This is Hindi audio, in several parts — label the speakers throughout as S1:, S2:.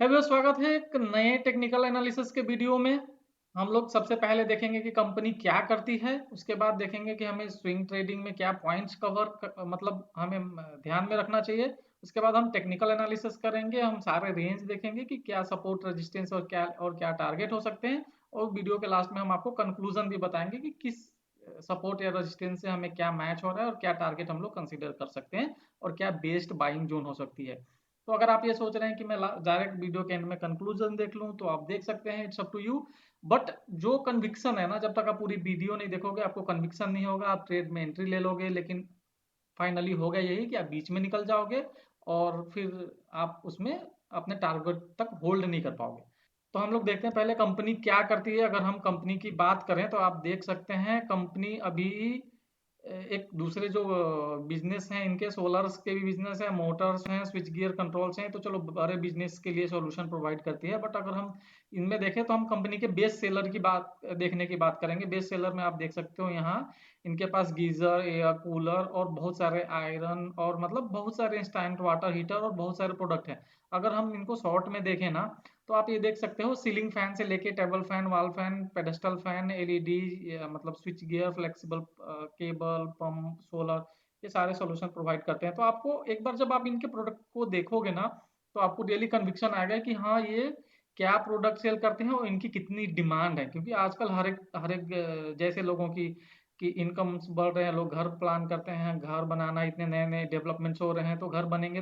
S1: है भैया, स्वागत है एक नए टेक्निकल एनालिसिस के वीडियो में। हम लोग सबसे पहले देखेंगे कि कंपनी क्या करती है। उसके बाद देखेंगे कि हमें स्विंग ट्रेडिंग में क्या पॉइंट्स मतलब हमें ध्यान में रखना चाहिए। उसके बाद हम टेक्निकल एनालिसिस करेंगे, हम सारे रेंज देखेंगे कि क्या सपोर्ट रेजिस्टेंस और क्या टारगेट हो सकते हैं। और वीडियो के लास्ट में हम आपको कंक्लूजन भी बताएंगे कि किस सपोर्ट या रेजिस्टेंस से हमें क्या मैच हो रहा है और क्या टारगेट हम लोग कंसीडर कर सकते हैं और क्या बेस्ट बाइंग जोन हो सकती है। तो अगर आप ये सोच रहे हैं कि मैं डायरेक्ट वीडियो के एंड में कंक्लूजन देख लूं तो आप देख सकते हैं, it's up to you. But जो कन्विक्शन है ना, जब तक आप पूरी वीडियो नहीं देखोगे आपको कन्विक्शन नहीं होगा। आप ट्रेड में एंट्री ले लोगे, लेकिन फाइनली होगा यही कि आप बीच में निकल जाओगे और फिर आप उसमें अपने टारगेट तक होल्ड नहीं कर पाओगे। तो हम लोग देखते हैं पहले कंपनी क्या करती है। अगर हम कंपनी की बात करें तो आप देख सकते हैं कंपनी अभी एक दूसरे जो बिजनेस हैं इनके सोलर्स के भी बिजनेस है, मोटर्स हैं, स्विच गियर कंट्रोल्स हैं, तो चलो बड़े बिजनेस के लिए सॉल्यूशन प्रोवाइड करती है। बट अगर हम इनमें देखें तो हम कंपनी के बेस्ट सेलर की बात देखने की बात करेंगे। बेस्ट सेलर में आप देख सकते हो यहाँ इनके पास गीजर, एयर कूलर और बहुत सारे आयरन और मतलब बहुत सारे इंस्टेंट वाटर हीटर और बहुत सारे प्रोडक्ट हैं। अगर हम इनको शॉर्ट में देखें ना तो आप ये देख सकते हो सीलिंग फैन से लेके table fan, wall fan, pedestal fan, LED, मतलब switch gear, flexible cable, pump, solar, ये सारे सॉल्यूशन प्रोवाइड करते हैं। तो आपको एक बार जब आप इनके प्रोडक्ट को देखोगे ना तो आपको डेली कन्विक्शन आएगा कि हाँ, ये क्या प्रोडक्ट सेल करते हैं और इनकी कितनी डिमांड है। क्योंकि आजकल हर एक जैसे लोगों की कि इनकम्स बढ़ रहे हैं, लोग घर प्लान करते हैं, घर बनाना, इतने नए नए डेवलपमेंट्स हो रहे हैं, तो घर बनेंगे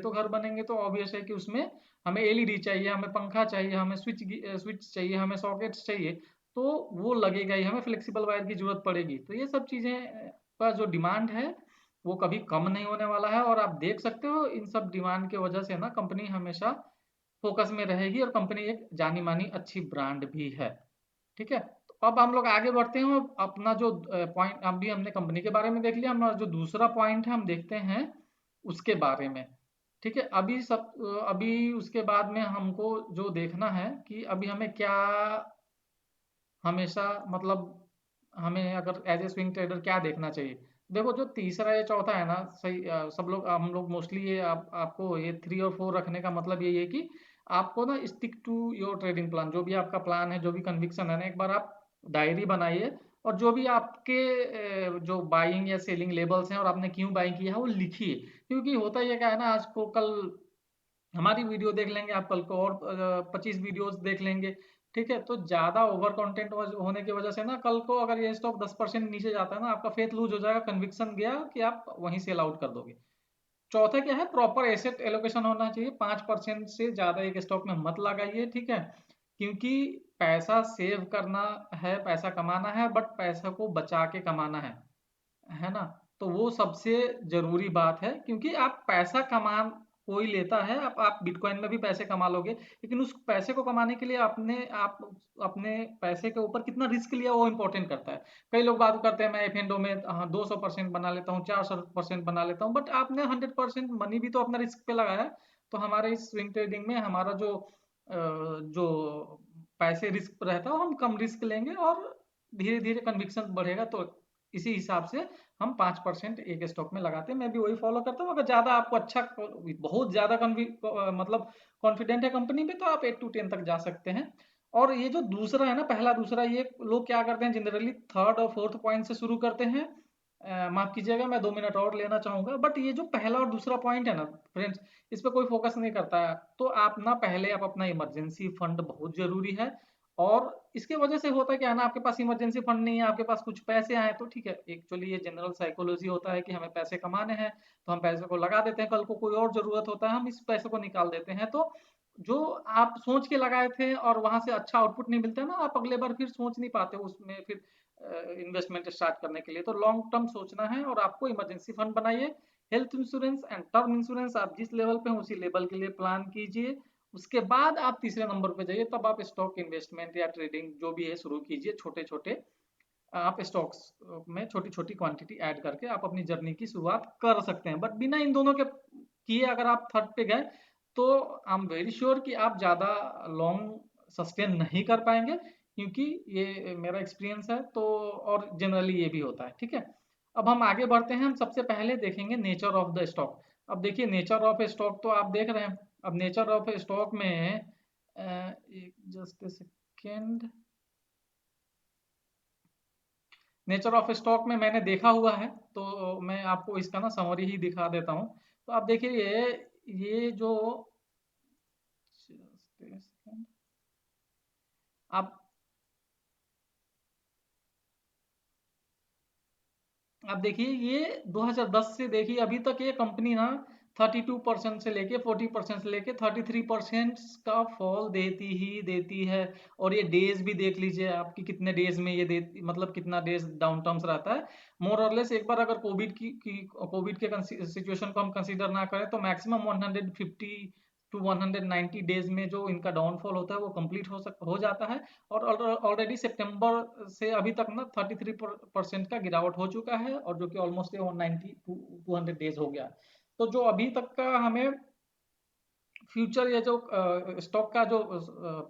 S1: तो ऑब्वियस है कि उसमें हमें एलईडी चाहिए, हमें पंखा चाहिए, हमें स्विच चाहिए, हमें सॉकेट्स चाहिए। तो वो लगेगा ही, हमें फ्लेक्सिबल वायर की जरूरत पड़ेगी। तो ये सब चीजें का जो डिमांड है वो कभी कम नहीं होने वाला है। और आप देख सकते हो इन सब डिमांड की वजह से ना कंपनी हमेशा फोकस में रहेगी और कंपनी एक जानी मानी अच्छी ब्रांड भी है। ठीक है, तो अब हम लोग आगे बढ़ते हैं। अपना जो पॉइंट, अभी हमने कंपनी के बारे में देख लिया, हमारा जो दूसरा पॉइंट है हम देखते हैं उसके बारे में। ठीक है, अभी उसके बाद में हमको जो देखना है कि अभी हमें क्या हमेशा मतलब हमें अगर एज ए स्विंग ट्रेडर क्या देखना चाहिए। देखो, जो तीसरा या चौथा है ना, सही सब लोग हम लोग मोस्टली ये आपको ये 3 और 4 रखने का मतलब यही है कि आपको ना stick to your trading plan. जो भी आपका प्लान है, जो भी कन्विक्शन है ना, एक बार आप डायरी बनाइए और जो भी आपके जो बाइंग या सेलिंग लेवल्स हैं और आपने क्यों बाइंग किया है वो लिखिए। क्योंकि होता ये क्या है ना, आज को कल हमारी वीडियो देख लेंगे, आप कल को और 25 वीडियोस देख लेंगे। ठीक है, तो ज्यादा ओवर कंटेंट होने की वजह से ना कल को अगर ये स्टॉक 10% नीचे जाता है ना, आपका फेथ लूज हो जाएगा, कन्विक्शन गया कि आप वहीं सेल आउट कर दोगे। चौथा क्या है, प्रॉपर एसेट एलोकेशन होना चाहिए। 5% से ज्यादा एक स्टॉक में मत लगाइए। ठीक है, क्योंकि पैसा सेव करना है, पैसा कमाना है, बट पैसा को बचा के कमाना है ना। तो वो सबसे जरूरी बात है, क्योंकि आप पैसा कमा कोई लेता है, आप बिटकॉइन में भी पैसे कमा लोगे, लेकिन उस पैसे को कमाने के लिए आप अपने पैसे के ऊपर कितना रिस्क लिया वो इंपॉर्टेंट करता है। कई लोग बात करते हैं मैं एफएनडो में हाँ 200% बना लेता हूँ, 400% बना लेता हूँ, बट आपने 100% मनी भी तो अपना रिस्क पे लगाया है। तो हमारे इस स्विंग ट्रेडिंग में हमारा जो पैसे रिस्क रहता है वो हम कम रिस्क लेंगे और धीरे धीरे कन्विक्शन बढ़ेगा। तो इसी हिसाब से हम 5% एक स्टॉक में लगाते हैं। मैं भी वही फॉलो करता हूँ। अगर ज्यादा आपको बहुत ज्यादा मतलब कॉन्फिडेंट है कंपनी पे, तो आप 8 to 10 तक जा सकते हैं। और ये जो दूसरा है ना, पहला दूसरा, ये लोग क्या करते हैं जनरली थर्ड और फोर्थ पॉइंट से शुरू करते हैं। माफ कीजिएगा, मैं 2 मिनट और लेना चाहूंगा। बट ये जो पहला और दूसरा पॉइंट है ना फ्रेंड्स, इस पे कोई फोकस नहीं करता है। तो आप ना पहले आप अपना इमरजेंसी फंड बहुत जरूरी है। और इसके वजह से होता है क्या है ना, आपके पास इमरजेंसी फंड नहीं है, आपके पास कुछ पैसे आए तो ठीक है, एक्चुअली ये जनरल साइकोलॉजी होता है कि हमें पैसे कमाने हैं तो हम पैसे को लगा देते हैं, कल को कोई और जरूरत होता है हम इस पैसे को निकाल देते हैं। तो जो आप सोच के लगाए थे और वहां से अच्छा आउटपुट नहीं मिलता है ना, आप अगले बार फिर सोच नहीं पाते उसमें फिर इन्वेस्टमेंट स्टार्ट करने के लिए। तो लॉन्ग टर्म सोचना है और आपको इमरजेंसी फंड बनाइए। Health insurance and term insurance आप जिस लेवल पे हैं उसी लेवल के लिए प्लान कीजिए। उसके बाद आप तीसरे नंबर पे जाइए, तब आप स्टॉक इन्वेस्टमेंट या ट्रेडिंग जो भी है शुरू कीजिए। छोटे छोटे आप स्टॉक्स में छोटी छोटी क्वांटिटी ऐड करके आप अपनी जर्नी की शुरुआत कर सकते हैं। बट बिना इन दोनों के किए अगर आप थर्ड पे गए तो आई एम वेरी श्योर कि आप ज़्यादा लॉन्ग सस्टेन नहीं कर पाएंगे, क्योंकि ये मेरा एक्सपीरियंस है। तो और जनरली ये भी होता है। ठीक है, अब हम आगे बढ़ते हैं। हम सबसे पहले देखेंगे नेचर ऑफ द स्टॉक। अब देखिए, नेचर ऑफ स्टॉक तो आप देख रहे हैं। अब नेचर ऑफ स्टॉक में just a second. Nature of stock में मैंने देखा हुआ है, तो मैं आपको इसका ना समरी ही दिखा देता हूँ। तो आप देखिए ये जो आप अब देखिए ये 2010 से देखिए अभी तक ये कंपनी ना 32% से लेके 40% से लेके 33% का फॉल देती ही देती है। और ये डेज भी देख लीजिए आपकी कितने डेज में ये देती, मतलब कितना डेज डाउन टर्म्स रहता है। मोर और लेस एक बार अगर कोविड के सिचुएशन को हम कंसीडर ना करें तो मैक्सिमम 150 टू 190 डेज में जो इनका डाउनफॉल होता है वो कंप्लीट हो जाता है। और ऑलरेडी सितंबर से अभी तक ना 33% का गिरावट हो चुका है, और जो कि ऑलमोस्ट 190 टू 200 डेज हो गया। तो जो अभी तक का हमें फ्यूचर या जो स्टॉक का जो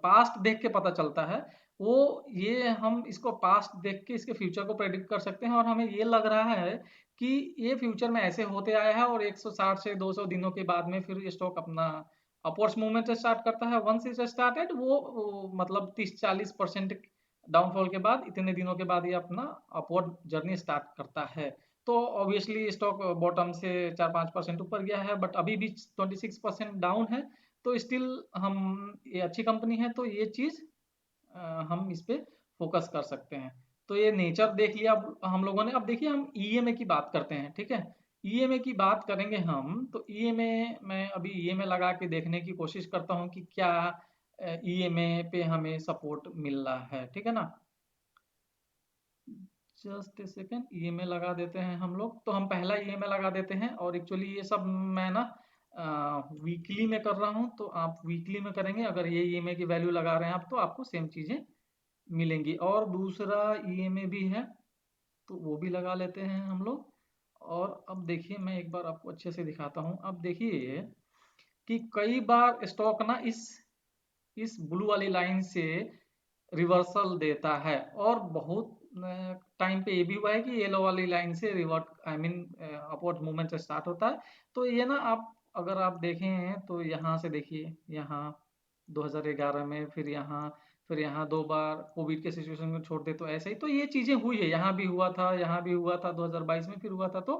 S1: पास्ट देख के पता चलता है, वो ये हम इसको पास्ट देख के इसके फ्यूचर को प्रेडिक्ट कर सकते हैं। और हमें ये लग रहा है कि ये फ्यूचर में ऐसे होते आया है, और 160 से 200 दिनों के बाद में फिर ये स्टॉक अपना अपवर्ड्स मूवमेंट स्टार्ट करता है। वंस इट स्टार्टेड वो मतलब 30-40% डाउनफॉल के बाद इतने दिनों के बाद ये अपना अपवर्ड जर्नी स्टार्ट करता है। तो ऑब्वियसली स्टॉक बॉटम से 4-5% ऊपर गया है, बट अभी भी 26% डाउन है। तो स्टिल हम ये अच्छी कंपनी है, तो ये चीज़ हम इस पे फोकस कर सकते हैं। तो ये नेचर देख लिया अब हम लोगों ने। अब देखिए हम ईएमए की बात करते हैं, ठीक है। ईएमए की बात करेंगे हम, तो ईएमए मैं अभी ईएमए लगा के देखने की कोशिश करता हूँ कि क्या ईएमए पे हमें सपोर्ट मिल रहा है, ठीक है ना। जस्ट ए सेकेंड, ईएमए लगा देते हैं हम लोग। तो हम पहला ईएमए लगा देते हैं, और एक्चुअली ये सब मैं ना वीकली में कर रहा हूँ, तो आप वीकली में करेंगे अगर ये ईएमए की वैल्यू लगा रहे हैं आप, तो आपको सेम चीज़ें मिलेंगी। और दूसरा ईएमए भी है, तो वो भी लगा लेते हैं हम लोग। और अब देखिए मैं एक बार आपको अच्छे से दिखाता हूँ। अब देखिए कि कई बार स्टॉक ना इस ब्लू वाली लाइन से रिवर्सल देता है, और बहुत टाइम पे ये भी हुआ है कि येलो वाली लाइन से revert I mean upward movement start होता है। तो ये ना आप अगर आप देखें तो यहाँ से देखिए, यहाँ 2011 में, फिर यहाँ 2 बार कोविड के सिचुएशन में छोड़ दे तो ऐसे ही तो ये चीजें हुई है। यहाँ भी हुआ था, यहाँ भी हुआ था, 2022 में फिर हुआ था। तो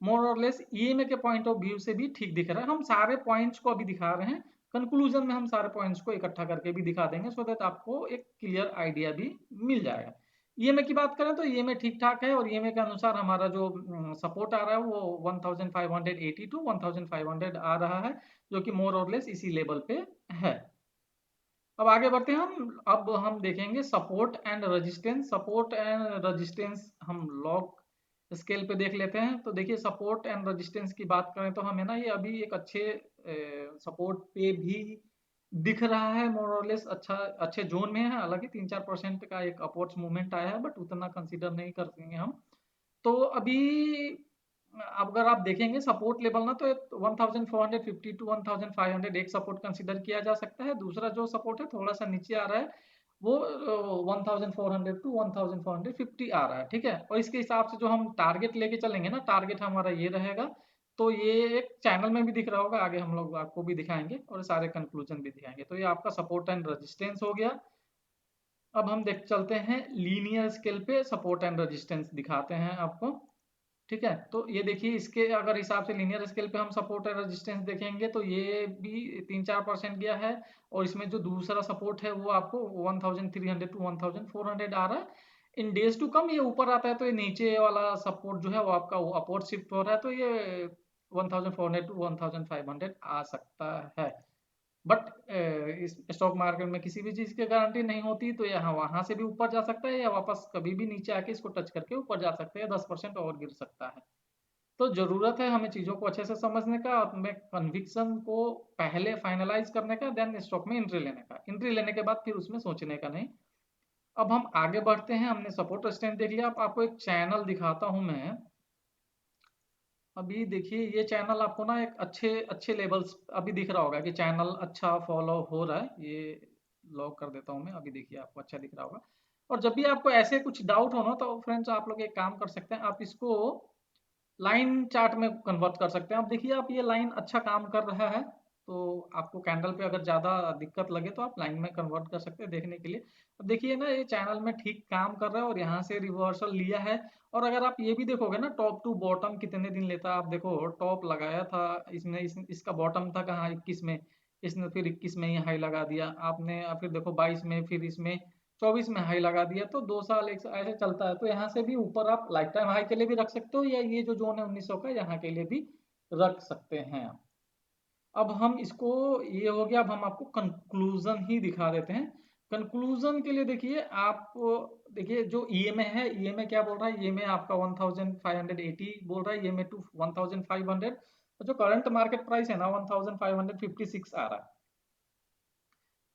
S1: मोर और लेस ईएमए के पॉइंट ऑफ व्यू से भी ठीक दिख रहा है। हम सारे पॉइंट्स को अभी दिखा रहे हैं, कंक्लूजन में हम सारे पॉइंट्स को इकट्ठा करके भी दिखा देंगे, सो दैट आपको एक क्लियर आइडिया भी मिल जाएगा। ईएमए की बात करें तो ईएमए ठीक ठाक है, और ईएमए के अनुसार हमारा जो सपोर्ट आ रहा है वो 1580 टू 1500 आ रहा है, जो कि मोर और लेस इसी लेवल पे है। अब आगे बढ़ते हैं हम। अब हम देखेंगे support and resistance. Support and resistance हम लॉग स्केल पे देख लेते हैं। तो देखिए सपोर्ट एंड रेजिस्टेंस की बात करें तो हमें ना ये अभी एक अच्छे सपोर्ट पे भी दिख रहा है, मोर और लेस अच्छा अच्छे जोन में है। हालांकि 3-4% का एक अपवर्ड्स मूवमेंट आया है, बट उतना कंसीडर नहीं करते हम। तो अभी अगर आप देखेंगे सपोर्ट लेवल ना, तो 1450 टू 1500 एक सपोर्ट कंसीडर किया जा सकता है। दूसरा जो सपोर्ट है थोड़ा सा नीचे आ रहा है, वो 1400 टू 1450 आ रहा है, ठीक है। और इसके हिसाब से जो हम टारगेट लेके चलेंगे ना, टारगेट हमारा ये रहेगा। तो ये एक चैनल में भी दिख रहा होगा, आगे हम लोग आपको भी दिखाएंगे और सारे कंक्लूजन भी दिखाएंगे। तो ये आपका सपोर्ट एंड रेजिस्टेंस हो गया। अब हम देख चलते हैं लीनियर स्केल पे सपोर्ट एंड रेजिस्टेंस दिखाते हैं आपको, ठीक है। तो ये देखिए इसके अगर हिसाब से लीनियर स्केल पे हम सपोर्ट और रेजिस्टेंस देखेंगे तो ये भी 3-4% गया है। और इसमें जो दूसरा सपोर्ट है वो आपको 1300 टू 1400 आ रहा है। इन डेज टू कम ये ऊपर आता है, तो ये नीचे वाला सपोर्ट जो है वो आपका अपवर्ड शिफ्ट हो रहा है, तो ये 1400 टू 1500 आ सकता है। बट इस स्टॉक मार्केट में किसी भी चीज़ की गारंटी नहीं होती, तो यहाँ वहां से भी ऊपर जा सकता है, या वापस कभी भी नीचे आके इसको टच करके ऊपर जा सकते हैं, 10% और गिर सकता है। तो जरूरत है हमें चीज़ों को अच्छे से समझने का, अपने कन्विक्शन को पहले फाइनलाइज करने का, देन स्टॉक में एंट्री लेने का। एंट्री लेने के बाद फिर उसमें सोचने का नहीं। अब हम आगे बढ़ते हैं। हमने सपोर्ट रेजिस्टेंस देख लिया, अब आपको एक चैनल दिखाता हूं मैं। अभी देखिए ये चैनल आपको ना एक अच्छे अच्छे लेवल्स अभी दिख रहा होगा कि चैनल अच्छा फॉलो हो रहा है। ये लॉक कर देता हूँ मैं, अभी देखिए आपको अच्छा दिख रहा होगा। और जब भी आपको ऐसे कुछ डाउट हो ना, तो फ्रेंड्स आप लोग एक काम कर सकते हैं, आप इसको लाइन चार्ट में कन्वर्ट कर सकते हैं। अब देखिए आप ये लाइन अच्छा काम कर रहा है, तो आपको कैंडल पे अगर ज़्यादा दिक्कत लगे तो आप लाइन में कन्वर्ट कर सकते हैं देखने के लिए। अब देखिए ना ये चैनल में ठीक काम कर रहा है और यहाँ से रिवर्सल लिया है। और अगर आप ये भी देखोगे ना टॉप टू बॉटम कितने दिन लेता है, आप देखो टॉप लगाया था इसने, इसका बॉटम था कहाँ 21 में, इसने फिर 21 में ही हाई लगा दिया आपने, फिर देखो 22 में, फिर इसमें 24 में हाई लगा दिया। तो 2 साल एक ऐसे चलता है। तो यहाँ से भी ऊपर आप लाइफ टाइम हाई के लिए भी रख सकते हो, या ये जो जोन है 1900 का यहाँ के लिए भी रख सकते हैं। अब हम इसको, ये हो गया, अब हम आपको कंक्लूजन ही दिखा देते हैं। कंक्लूजन के लिए देखिए आप, देखिए जो ईएमए है, ईएमए क्या बोल रहा है, ईएमए आपका 1580 बोल रहा है, ईएमए टू 1500। तो जो करंट मार्केट प्राइस है ना 1556 आ रहा है।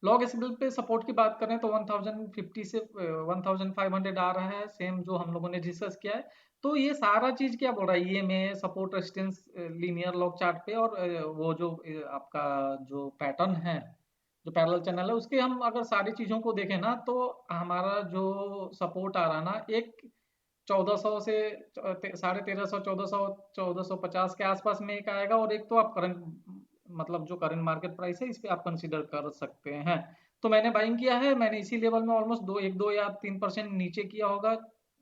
S1: लॉग एसएल पे सपोर्ट की बात करें तो 1050 से 1500 आ रहा है, सेम जो हम लोगों ने डिस्कस किया है। तो ये सारा चीज क्या बोल रहा है, ये में support resistance linear log chart पे, और वो जो आपका जो पैटर्न है, जो पैरेलल चैनल है, उसके हम अगर सारी चीजों को देखें ना, तो हमारा जो सपोर्ट आ रहा है ना, एक 1400 से 1350, 1400, 1450 के आसपास में एक आएगा, और एक तो आप करंट, मतलब जो करंट मार्केट प्राइस है इस पे आप कंसीडर कर सकते हैं। तो मैंने बाइंग किया है, मैंने इसी लेवल में ऑलमोस्ट 1-2 या 3% नीचे किया होगा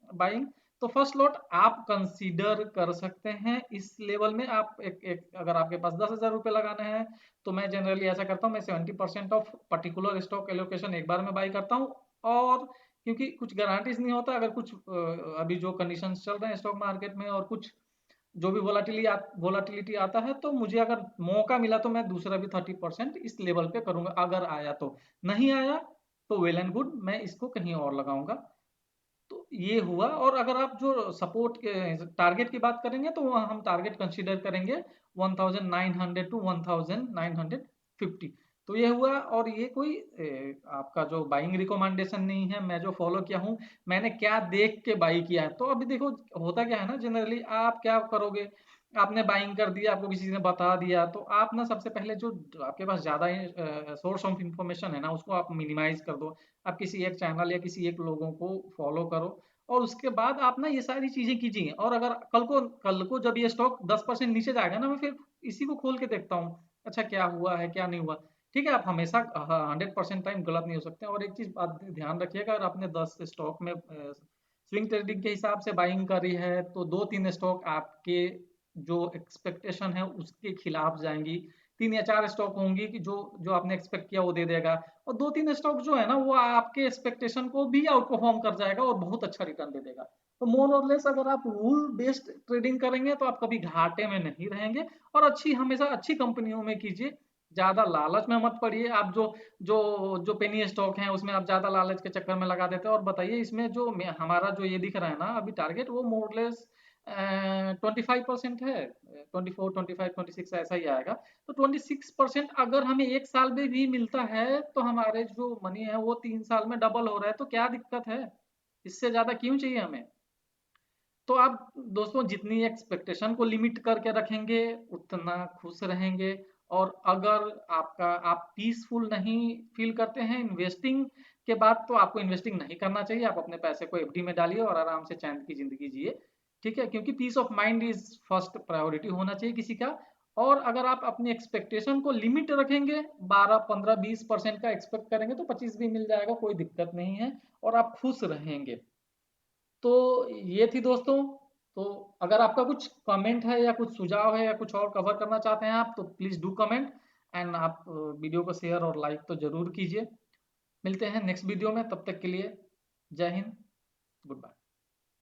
S1: बाइंग। तो फर्स्ट लॉट आप कंसीडर कर सकते हैं इस लेवल में। आप एक अगर आपके पास 10,000 रुपये लगाने हैं, तो मैं जनरली ऐसा करता हूँ, मैं 70% ऑफ पर्टिकुलर स्टॉक एलोकेशन एक बार में बाई करता हूँ। और क्योंकि कुछ गारंटीज नहीं होता, अगर कुछ अभी जो कंडीशंस चल रहे हैं स्टॉक मार्केट में, और कुछ जो भी वोलाटिलिटी आता है, तो मुझे अगर मौका मिला तो मैं दूसरा भी 30% इस लेवल पे करूंगा, अगर आया तो। नहीं आया तो वेल एंड गुड, मैं इसको कहीं और लगाऊंगा। तो ये हुआ। और अगर आप जो सपोर्ट के टारगेट की बात करेंगे, तो वहाँ हम टारगेट कंसीडर करेंगे 1900 टू 1950। तो ये हुआ। और ये कोई आपका जो बाइंग रिकमेंडेशन नहीं है, मैं जो फॉलो किया हूँ, मैंने क्या देख के बाई किया है। तो अभी देखो होता क्या है ना, जनरली आप क्या करोगे, आपने बाइंग कर दिया, आपको किसी ने बता दिया, तो आप ना सबसे पहले जो आपके पास ज्यादा सोर्स ऑफ इंफॉर्मेशन है ना, उसको आप मिनिमाइज कर दो। आप किसी एक चैनल या किसी एक लोगों को फॉलो करो, और उसके बाद आप ना ये सारी चीजें कीजिए। और अगर कल को जब ये स्टॉक 10% नीचे जाएगा ना, मैं फिर इसी को खोल के देखता हूँ, अच्छा क्या हुआ है क्या नहीं हुआ। ठीक है, आप हमेशा 100% टाइम गलत नहीं हो सकते। और एक चीज बात ध्यान रखिएगा, अगर आपने 10 स्टॉक में स्विंग ट्रेडिंग के हिसाब से बाइंग करी है, तो 2-3 स्टॉक आपके जो एक्सपेक्टेशन है उसके खिलाफ जाएंगी। 3 या 4 स्टॉक होंगी कि जो जो आपने एक्सपेक्ट किया वो दे देगा, और 2-3 स्टॉक जो है ना वो आपके एक्सपेक्टेशन को भी आउट परफॉर्म कर जाएगा और बहुत अच्छा रिटर्न दे देगा। तो मोर और लेस अगर आप रूल बेस्ड ट्रेडिंग करेंगे तो आप कभी घाटे में नहीं रहेंगे। और हमेशा अच्छी कंपनियों में कीजिए, ज्यादा लालच में मत पड़िए। आप जो जो जो पेनी स्टॉक हैं उसमें आप ज्यादा लालच के चक्कर में लगा देते हैं। और बताइए इसमें जो हमारा जो ये दिख रहा है ना अभी टारगेट, वो मोरलेस 25% है, 24, 25, 26 ऐसा ही आएगा। तो 26% अगर हमें एक साल में भी मिलता है, तो हमारे जो मनी है वो 3 साल में डबल हो रहा है। तो क्या दिक्कत है, इससे ज्यादा क्यों चाहिए हमें। तो आप दोस्तों जितनी एक्सपेक्टेशन को लिमिट करके रखेंगे उतना खुश रहेंगे। और अगर आप पीसफुल नहीं फील करते हैं इन्वेस्टिंग के बाद, तो आपको इन्वेस्टिंग नहीं करना चाहिए। आप अपने पैसे को एफडी में डालिए और आराम से चैन की जिंदगी जिए। ठीक है, क्योंकि peace of mind is first priority होना चाहिए किसी का। और अगर आप अपनी एक्सपेक्टेशन को लिमिट रखेंगे, 12, 15, 20% का एक्सपेक्ट करेंगे, तो 25 भी मिल जाएगा, कोई दिक्कत नहीं है, और आप खुश रहेंगे। तो ये थी दोस्तों। तो अगर आपका कुछ कमेंट है या कुछ सुझाव है या कुछ और कवर करना चाहते हैं आप, तो प्लीज़ डू कमेंट। एंड आप वीडियो को शेयर और लाइक तो ज़रूर कीजिए। मिलते हैं नेक्स्ट वीडियो में, तब तक के लिए जय हिंद, गुड बाय।